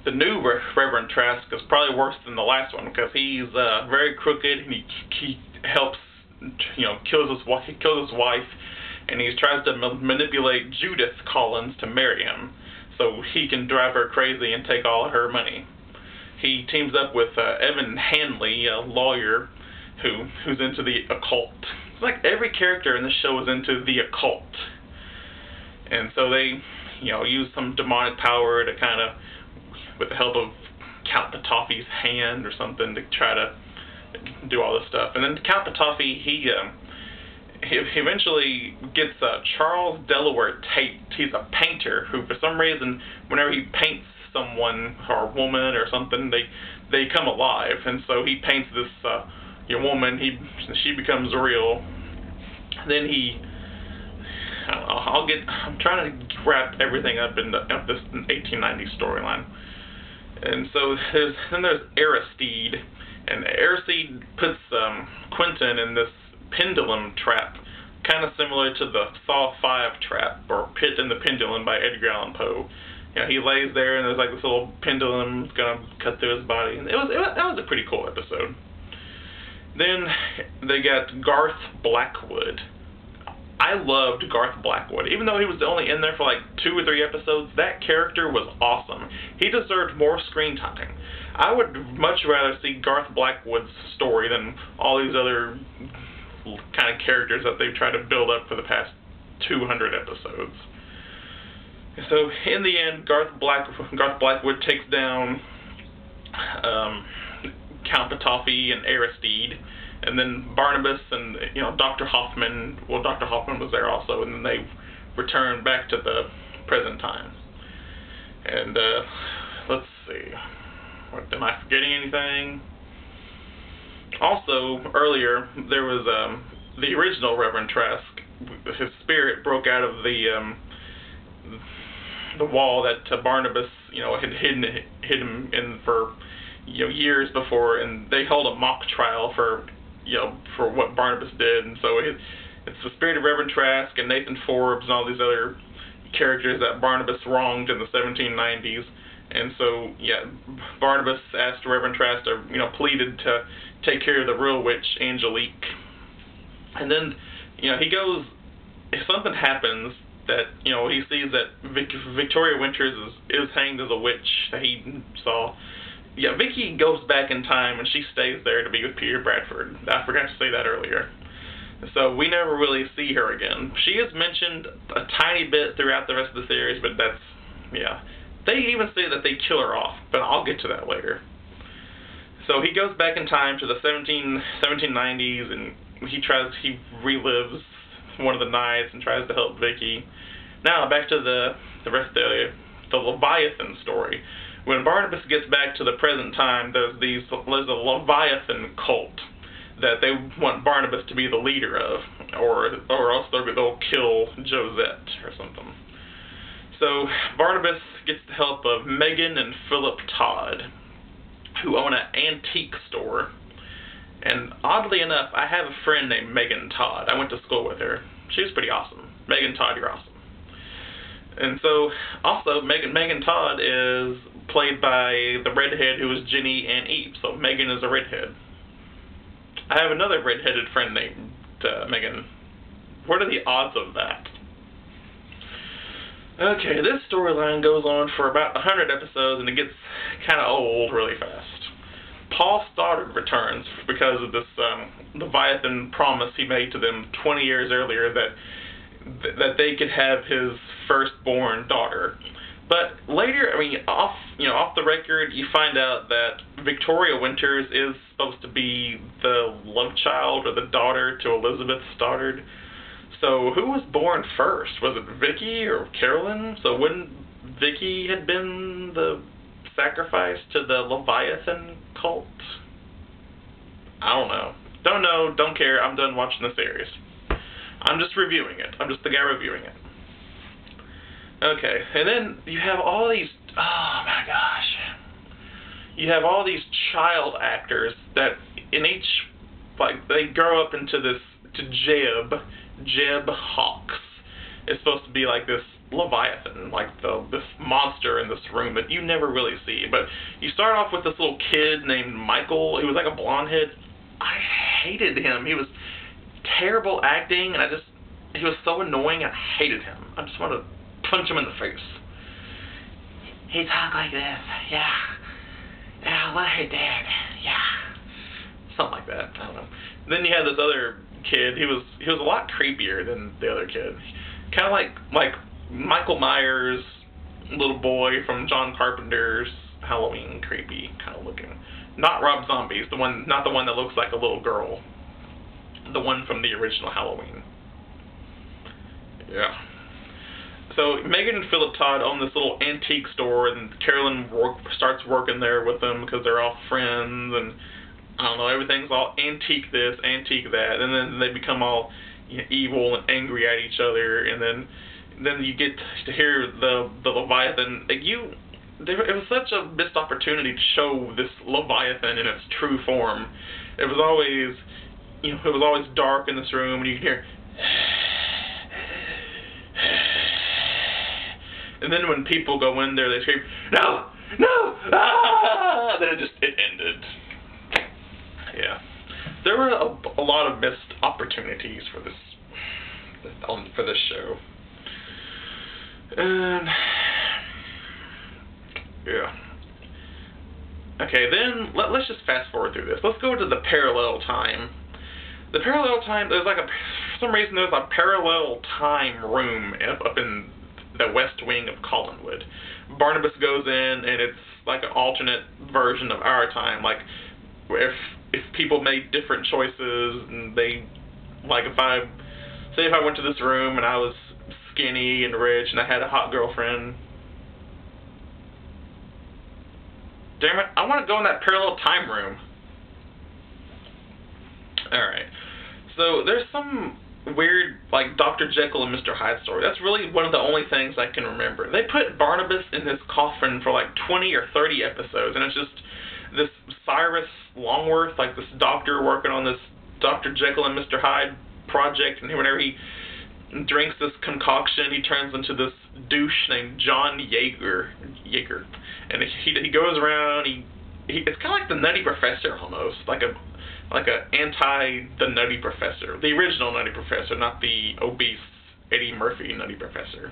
the new Reverend Trask is probably worse than the last one because he's very crooked and he helps, kills his wife, and he tries to manipulate Judith Collins to marry him so he can drive her crazy and take all of her money. He teams up with Evan Hanley, a lawyer who's into the occult. It's like every character in the show is into the occult. And so they, use some demonic power to kind of, with the help of Count Patoffy's hand or something, to try to do all this stuff. And then Count Patoffy, he eventually gets Charles Delaware Tate. He's a painter who, for some reason, whenever he paints someone or a woman or something, they come alive. And so he paints this woman. She becomes real. Then I'm trying to wrap everything up in this 1890s storyline. And so there's Aristide, and Aristide puts Quentin in this pendulum trap, kind of similar to the Saw 5 trap, or Pit and the Pendulum by Edgar Allan Poe. He lays there, and there's like this little pendulum gonna cut through his body. And that was a pretty cool episode. Then they got Garth Blackwood. I loved Garth Blackwood. Even though he was only in there for like 2 or 3 episodes, that character was awesome. He deserved more screen time. I would much rather see Garth Blackwood's story than all these other kind of characters that they've tried to build up for the past 200 episodes. So in the end, Garth Blackwood takes down Count Patoffy and Aristide, and then Barnabas and Dr. Hoffman. Well, Dr. Hoffman was there also, and then they return back to the present time. And let's see, am I forgetting anything? Also, earlier there was the original Reverend Trask. His spirit broke out of the wall that Barnabas, had hidden him in for years before, and they held a mock trial for what Barnabas did. And so it's the spirit of Reverend Trask and Nathan Forbes and all these other characters that Barnabas wronged in the 1790s. And so, Barnabas asked Reverend Trask to, pleaded to take care of the real witch, Angelique. And then, he goes, if something happens that, he sees that Victoria Winters is hanged as a witch that he saw. Vicky goes back in time and she stays there to be with Peter Bradford. I forgot to say that earlier. So we never really see her again. She is mentioned a tiny bit throughout the rest of the series, but that's, They even say that they kill her off, but I'll get to that later. So he goes back in time to the 1790s, and he relives one of the nights and tries to help Vicky. Now back to the rest of the Leviathan story. When Barnabas gets back to the present time, there's a Leviathan cult that they want Barnabas to be the leader of, or else they'll kill Josette or something. So Barnabas gets the help of Megan and Philip Todd, who own an antique store. And oddly enough, I have a friend named Megan Todd. I went to school with her. She was pretty awesome. Megan Todd, you're awesome. And so, also, Megan Todd is played by the redhead who was Ginny and Eve. So Megan is a redhead. I have another redheaded friend named Megan. What are the odds of that? Okay, this storyline goes on for about 100 episodes, and it gets kind of old really fast. Paul Stoddard returns because of this Leviathan promise he made to them 20 years earlier that they could have his firstborn daughter. But later, off the record, you find out that Victoria Winters is supposed to be the love child or the daughter to Elizabeth Stoddard. So who was born first? Was it Vicky or Carolyn? So wouldn't Vicky had been the sacrifice to the Leviathan cult? I don't know. Don't know, don't care. I'm done watching the series. I'm just reviewing it. I'm just the guy reviewing it. Okay, and then you have all these, oh my gosh. You have all these child actors that in each, they grow up into this, to Jeb Hawks. It's supposed to be like this Leviathan, like this monster in this room that you never really see. But you start off with this little kid named Michael. He was like a blonde head. I hated him. He was terrible acting, and he was so annoying. I hated him. I just wanted to punch him in the face. He talked like this, yeah. Yeah, let her dead, yeah. Something like that. I don't know. Then you had this other kid. He was a lot creepier than the other kid. Kind of like Michael Myers' little boy from John Carpenter's Halloween, creepy kind of looking. Not Rob Zombie's, not the one that looks like a little girl. The one from the original Halloween. Yeah. So Megan and Philip Todd own this little antique store, and Carolyn starts working there with them because they're all friends, and I don't know, everything's all antique this, antique that, and then they become all evil and angry at each other, and then you get to hear the Leviathan. It was such a missed opportunity to show this Leviathan in its true form. It was always dark in this room, and you can hear. And then when people go in there, they scream, "No! No! Ah!" Then it ended. Yeah. There were a lot of missed opportunities for this show. And yeah. Okay, then let's just fast forward through this. Let's go to the parallel time. The parallel time, for some reason there's a parallel time room up in the west wing of Collinwood. Barnabas goes in, and it's like an alternate version of our time. Like, if people made different choices, and if I went to this room and I was skinny and rich and I had a hot girlfriend. Damn it, I want to go in that parallel time room. Alright. So there's some weird, like, Dr. Jekyll and Mr. Hyde story. That's really one of the only things I can remember. They put Barnabas in his coffin for like 20 or 30 episodes, and it's just this Cyrus Longworth, like this doctor working on this Dr. Jekyll and Mr. Hyde project, and whenever he drinks this concoction, he turns into this douche named John Yeager. And he goes around, it's kind of like the Nutty Professor almost, like a the Nutty Professor, the original Nutty Professor, not the obese Eddie Murphy Nutty Professor.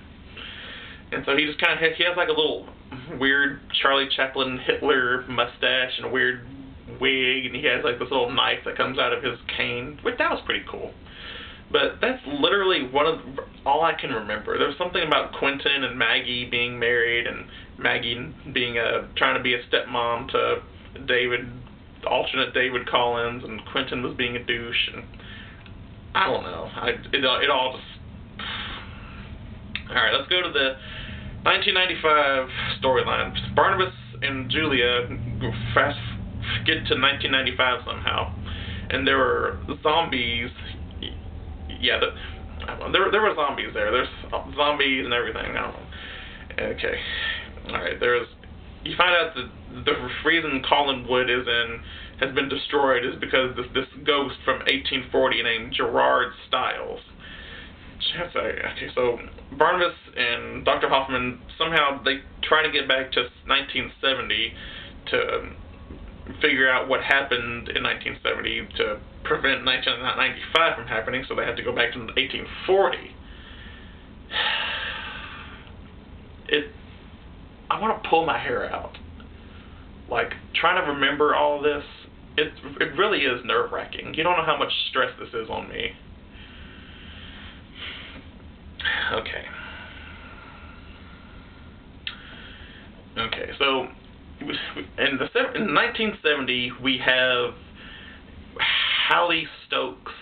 And so he just kind of he has like a little weird Charlie Chaplin Hitler mustache and a weird wig, and he has like this little knife that comes out of his cane, which that was pretty cool. But that's literally all I can remember. There was something about Quentin and Maggie being married, and Maggie being trying to be a stepmom to alternate David Collins, and Quentin was being a douche, and I don't know. It all just. All right, let's go to the 1995 storyline. Barnabas and Julia get to 1995 somehow, and there were zombies. Yeah, there were zombies there. There's zombies and everything. I don't know. Okay. Alright, you find out that the reason Collinwood has been destroyed is because this ghost from 1840 named Gerard Stiles. Okay, so Barnabas and Dr. Hoffman, somehow they try to get back to 1970 to figure out what happened in 1970 to prevent 1995 from happening, so they had to go back to 1840. I want to pull my hair out. Like, trying to remember all of this, it really is nerve-wracking. You don't know how much stress this is on me. Okay. Okay, so in 1970, we have Hallie Stokes,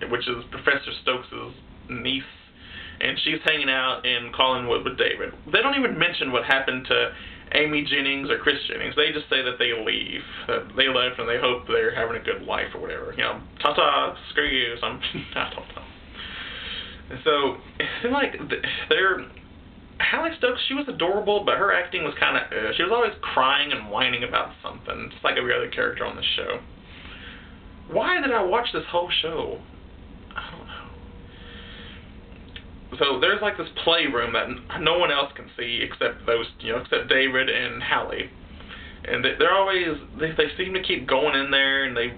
which is Professor Stokes' niece, and she's hanging out in Collinwood with David. They don't even mention what happened to Amy Jennings or Chris Jennings. They just say that they leave, that they left, and they hope they're having a good life or whatever. You know, ta-ta, screw you, I don't know. And so, Hallie Stokes, she was adorable, but her acting was kind of, she was always crying and whining about something, just like every other character on the show. Why did I watch this whole show? I don't know. so there's like this playroom that no one else can see except those, except David and Hallie. And they're always, they seem to keep going in there, and they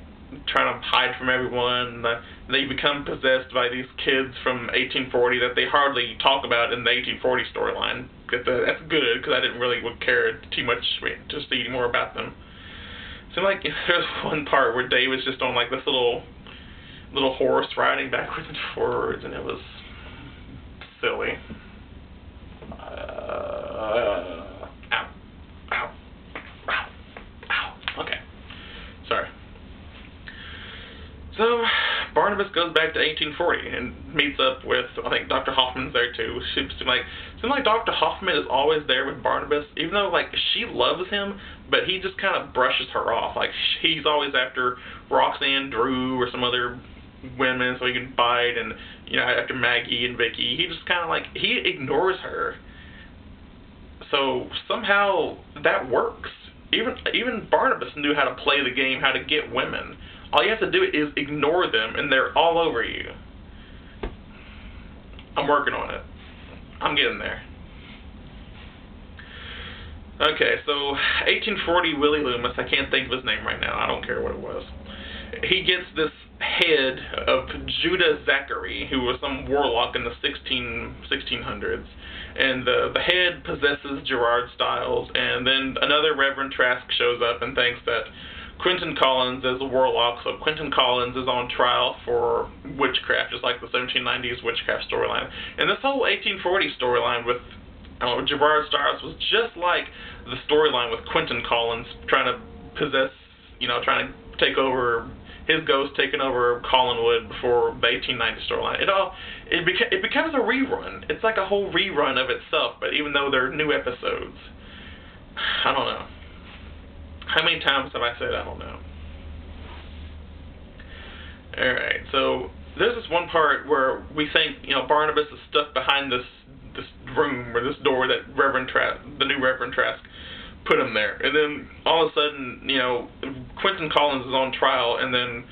try to hide from everyone. They become possessed by these kids from 1840 that they hardly talk about in the 1840 storyline. That's good, because I didn't really care too much to see more about them. So like, there's one part where David's just on like this little horse riding backwards and forwards, and it was silly. Ow. Ow. Ow. Ow. Okay. Sorry. So, Barnabas goes back to 1840 and meets up with, I think Dr. Hoffman's there too. Seems like Dr. Hoffman is always there with Barnabas, even though like she loves him, but he just kind of brushes her off. Like he's always after Roxanne Drew or some other women so he can bite, and after Maggie and Vicky. He just kind of like, he ignores her. So somehow that works. Even Barnabas knew how to play the game, how to get women. All you have to do is ignore them, and they're all over you. I'm working on it. I'm getting there. Okay, so 1840 Willie Loomis, I can't think of his name right now. I don't care what it was. He gets this head of Judah Zachary, who was some warlock in the 1600s. And the head possesses Gerard Stiles, and then another Reverend Trask shows up and thinks that Quentin Collins is a warlock, so Quentin Collins is on trial for witchcraft, just like the 1790s witchcraft storyline. And this whole 1840 storyline with Gerard Stiles was just like the storyline with Quentin Collins trying to possess, trying to take over, his ghost taking over Collinwood before the 1890 storyline. It becomes a rerun. It's like a whole rerun of itself, but even though they're new episodes. I don't know. How many times have I said I don't know? Alright, so there's this one part where we think, Barnabas is stuck behind this room or this door that the new Reverend Trask put him there. And then all of a sudden, Quentin Collins is on trial, and then,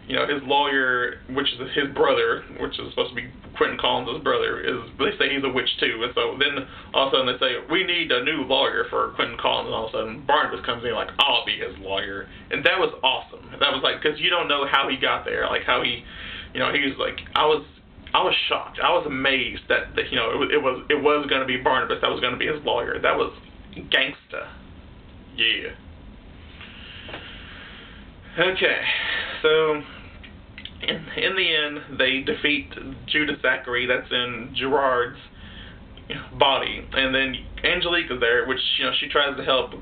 his lawyer, which is his brother, which is supposed to be Quentin Collins' brother, they say he's a witch too. And so then all of a sudden they say, we need a new lawyer for Quentin Collins, and all of a sudden Barnabas comes in like, I'll be his lawyer. And that was awesome. That was like, because you don't know how he got there, like how he, he was like, I was shocked. I was amazed that it was going to be Barnabas that was going to be his lawyer. That was gangsta. Yeah. Okay, so in the end, they defeat Judah Zachary, that's in Gerard's body, and then Angelique is there, which she tries to help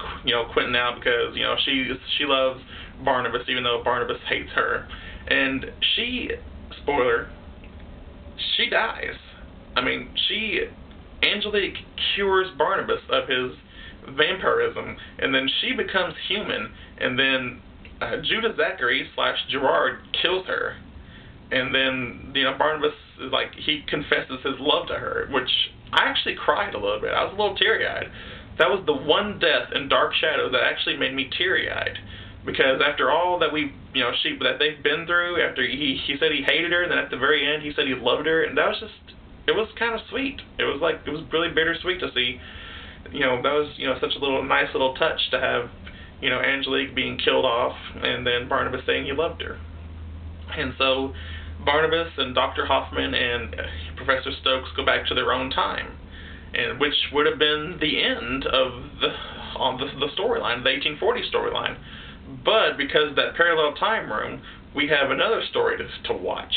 Quentin out because she loves Barnabas even though Barnabas hates her, and spoiler, she dies. I mean, Angelique cures Barnabas of his vampirism, and then she becomes human, and then Judah Zachary / Gerard kills her, and then Barnabas is like, he confesses his love to her, which I actually cried a little bit. I was a little teary-eyed. That was the one death in Dark Shadows that actually made me teary-eyed, because after all that that they've been through, after he said he hated her, and then at the very end he said he loved her, and that was it was kind of sweet. It was really bittersweet to see. That was such a nice little touch to have. Angelique being killed off, and then Barnabas saying he loved her. And so Barnabas and Dr. Hoffman and Professor Stokes go back to their own time, and which would have been the end of the storyline, the 1840 storyline. But because of that parallel time room, we have another story to watch.